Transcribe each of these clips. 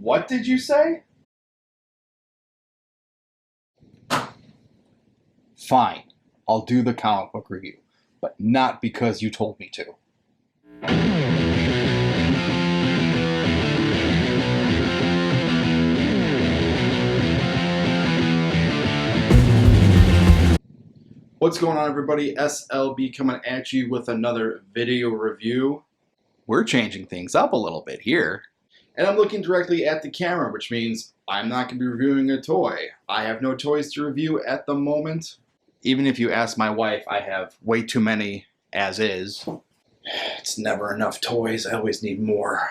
What did you say? Fine, I'll do the comic book review, but not because you told me to. What's going on, everybody? S.L.B coming at you with another video review. We're changing things up a little bit here. And I'm looking directly at the camera, which means I'm not going to be reviewing a toy. I have no toys to review at the moment. Even if you ask my wife, I have way too many as is. It's never enough toys. I always need more.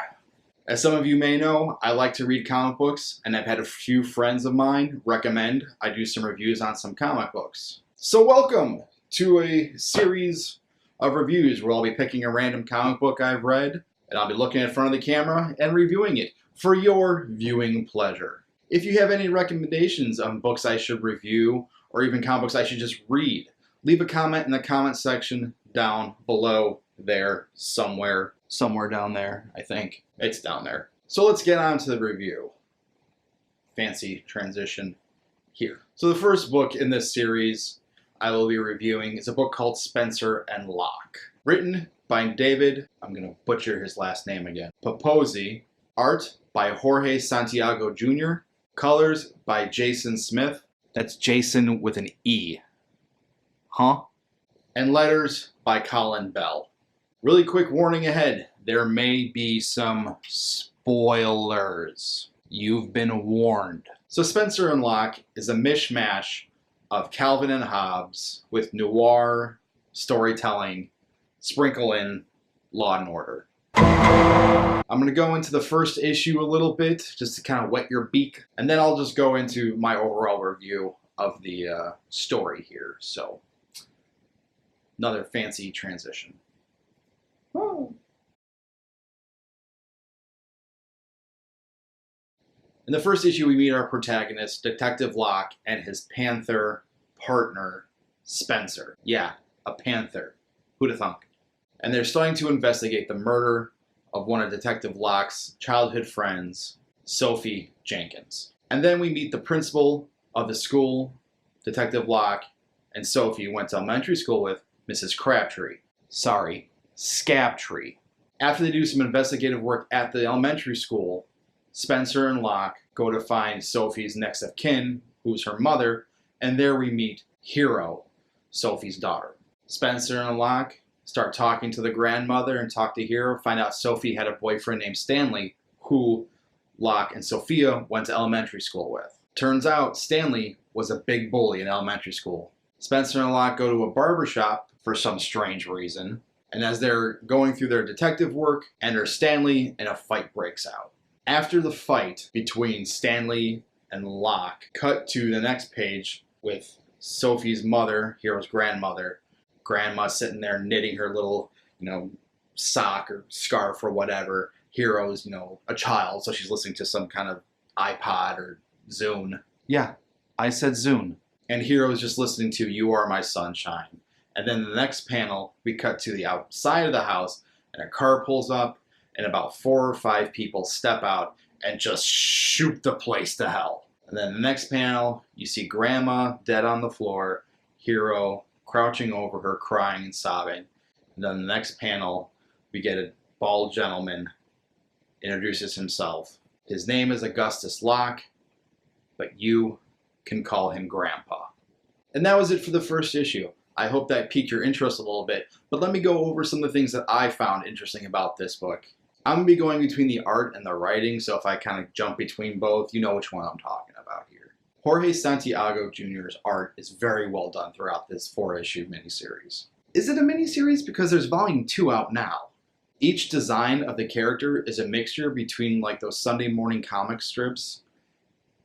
As some of you may know, I like to read comic books, and I've had a few friends of mine recommend I do some reviews on some comic books. So welcome to a series of reviews where I'll be picking a random comic book I've read, and I'll be looking in front of the camera and reviewing it for your viewing pleasure. If you have any recommendations on books I should review, or even comic books I should just read, leave a comment in the comment section down below there somewhere. Somewhere down there, I think. It's down there. So let's get on to the review. Fancy transition here. So the first book in this series I will be reviewing is a book called Spencer and Locke. Written by David, I'm going to butcher his last name again, Paposi. Art by Jorge Santiago Jr. Colors by Jason Smith. That's Jason with an E. Huh? And letters by Colin Bell. Really quick warning ahead. There may be some spoilers. You've been warned. So Spencer and Locke is a mishmash of Calvin and Hobbes with noir storytelling, sprinkle in Law and Order. I'm going to go into the first issue a little bit, just to kind of wet your beak, and then I'll just go into my overall review of the story here. So, another fancy transition. Oh. In the first issue, we meet our protagonist, Detective Locke, and his panther partner, Spencer. Yeah, a panther. Who'da thunk? And they're starting to investigate the murder of one of Detective Locke's childhood friends, Sophie Jenkins. And then we meet the principal of the school Detective Locke and Sophie went to elementary school with, Mrs. Crabtree. Sorry, Scabtree. After they do some investigative work at the elementary school, Spencer and Locke go to find Sophie's next of kin, who's her mother, and there we meet Hero, Sophie's daughter. Spencer and Locke start talking to the grandmother and talk to Hero, find out Sophie had a boyfriend named Stanley, who Locke and Sophia went to elementary school with. Turns out Stanley was a big bully in elementary school. Spencer and Locke go to a barbershop for some strange reason, and as they're going through their detective work, enter Stanley and a fight breaks out. After the fight between Stanley and Locke, cut to the next page with Sophie's mother, Hero's grandmother. Grandma sitting there knitting her little, sock or scarf or whatever. Hero's, a child, so she's listening to some kind of iPod or Zune. Yeah, I said Zune. And Hero's just listening to You Are My Sunshine. And then the next panel, we cut to the outside of the house, and a car pulls up, and about 4 or 5 people step out and just shoot the place to hell. And then the next panel, you see Grandma dead on the floor, Hero crouching over her, crying and sobbing. And then the next panel, we get a bald gentleman introduces himself. His name is Augustus Locke, but you can call him Grandpa. And that was it for the first issue. I hope that piqued your interest a little bit, but let me go over some of the things that I found interesting about this book. I'm going to be going between the art and the writing, so if I kind of jump between both, you know which one I'm talking about here. Jorge Santiago Jr.'s art is very well done throughout this 4-issue miniseries. Is it a miniseries? Because there's volume 2 out now. Each design of the character is a mixture between like those Sunday morning comic strips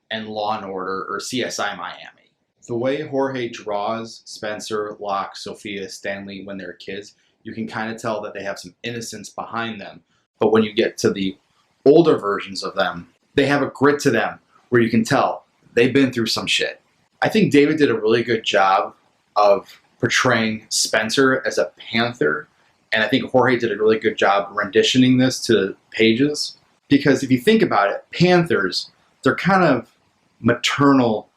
and Law and Order or CSI Miami. The way Jorge draws Spencer, Locke, Sophia, Stanley when they're kids, you can kind of tell that they have some innocence behind them. But when you get to the older versions of them, they have a grit to them where you can tell they've been through some shit. I think David did a really good job of portraying Spencer as a panther, and I think Jorge did a really good job renditioning this to pages. Because if you think about it, panthers, they're kind of maternal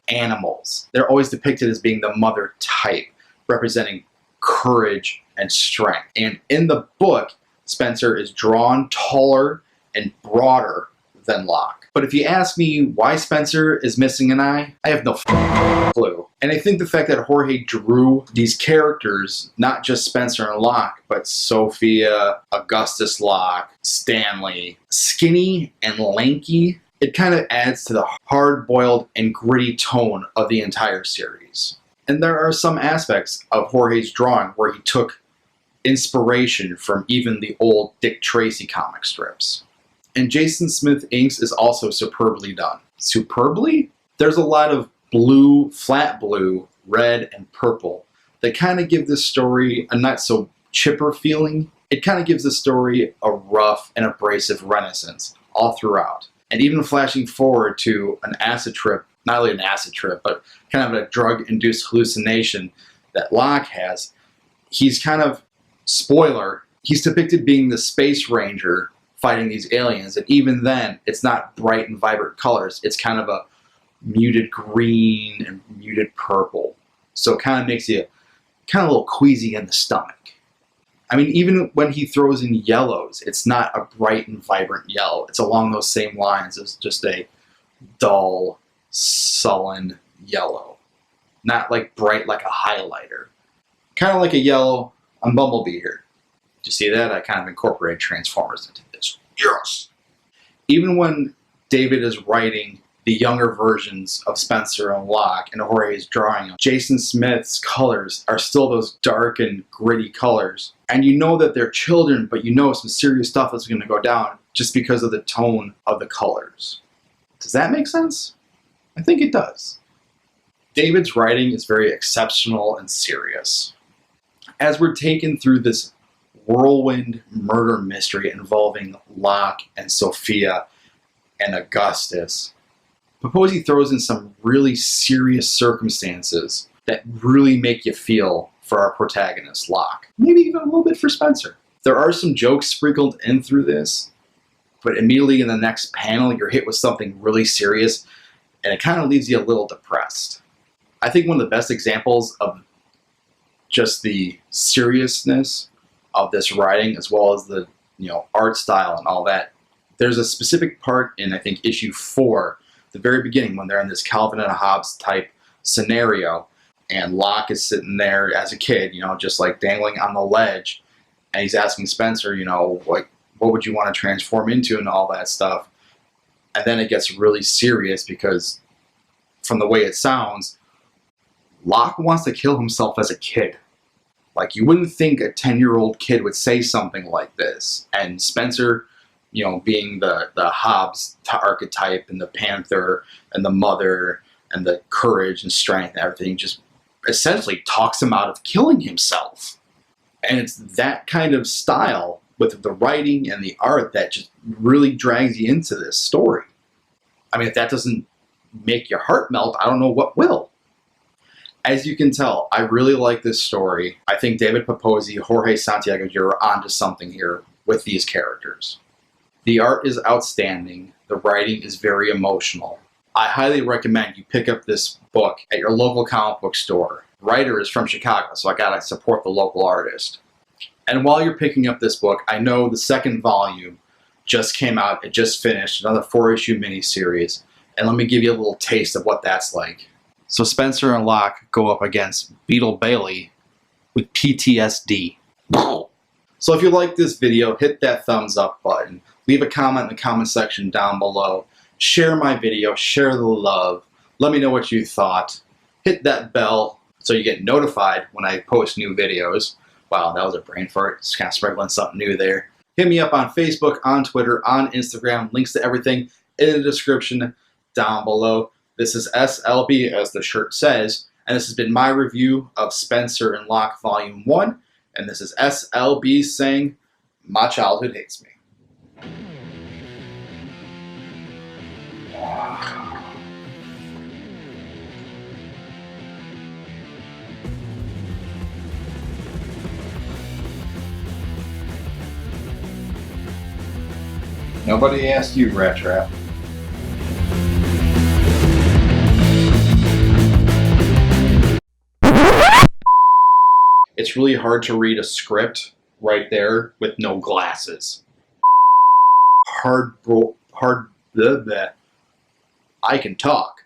animals. They're always depicted as being the mother type, representing courage and strength. And in the book, Spencer is drawn taller and broader than Locke. But if you ask me why Spencer is missing an eye, I have no clue. And I think the fact that Jorge drew these characters, not just Spencer and Locke, but Sophia, Augustus Locke, Stanley, skinny and lanky, it kind of adds to the hard-boiled and gritty tone of the entire series. And there are some aspects of Jorge's drawing where he took inspiration from even the old Dick Tracy comic strips. And Jason Smith inks is also superbly done. Superbly? There's a lot of blue, flat blue, red, and purple that kind of give this story a not so chipper feeling. It kind of gives the story a rough and abrasive renaissance all throughout. And even flashing forward to an acid trip, not really an acid trip, but kind of a drug-induced hallucination that Locke has, he's kind of, spoiler, he's depicted being the space ranger fighting these aliens, and even then, it's not bright and vibrant colors. It's kind of a muted green and muted purple. So it kind of makes you kind of a little queasy in the stomach. I mean, even when he throws in yellows, it's not a bright and vibrant yellow. It's along those same lines as just a dull, sullen yellow. Not like bright like a highlighter. Kind of like a yellow on Bumblebee here. Did you see that? I kind of incorporated Transformers into this. Yes! Even when David is writing the younger versions of Spencer and Locke and Jorge is drawing them, Jason Smith's colors are still those dark and gritty colors. And you know that they're children, but you know some serious stuff is going to go down just because of the tone of the colors. Does that make sense? I think it does. David's writing is very exceptional and serious. As we're taken through this whirlwind murder mystery involving Locke and Sophia and Augustus, Paposi throws in some really serious circumstances that really make you feel for our protagonist, Locke. Maybe even a little bit for Spencer. There are some jokes sprinkled in through this, but immediately in the next panel, you're hit with something really serious, and it kind of leaves you a little depressed. I think one of the best examples of just the seriousness of this writing, as well as the art style and all that, there's a specific part in, I think, issue 4, the very beginning, when they're in this Calvin and Hobbes type scenario, and Locke is sitting there as a kid, just like dangling on the ledge, and he's asking Spencer, like, what would you want to transform into and all that stuff. And then it gets really serious because from the way it sounds, Locke wants to kill himself as a kid. Like, you wouldn't think a 10-year-old kid would say something like this. And Spencer, being the Hobbes archetype and the panther and the mother and the courage and strength and everything, just essentially talks him out of killing himself. And it's that kind of style with the writing and the art that just really drags you into this story. I mean, if that doesn't make your heart melt, I don't know what will. As you can tell, I really like this story. I think David Paposi, Jorge Santiago, you're onto something here with these characters. The art is outstanding. The writing is very emotional. I highly recommend you pick up this book at your local comic book store. The writer is from Chicago, so I gotta support the local artist. And while you're picking up this book, I know the second volume just came out. It just finished, another 4-issue miniseries. And let me give you a little taste of what that's like. So Spencer and Locke go up against Beetle Bailey with PTSD. So if you like this video, hit that thumbs up button. Leave a comment in the comment section down below. Share my video, share the love. Let me know what you thought. Hit that bell so you get notified when I post new videos. Wow, that was a brain fart. Just kind of sprinkling something new there. Hit me up on Facebook, on Twitter, on Instagram. Links to everything in the description down below. This is S.L.B, as the shirt says, and this has been my review of Spencer and Locke Volume 1, and this is S.L.B saying, my childhood hates me. Nobody asked you, Rat Trap. It's really hard to read a script right there with no glasses. Hard, blah, blah. I can talk.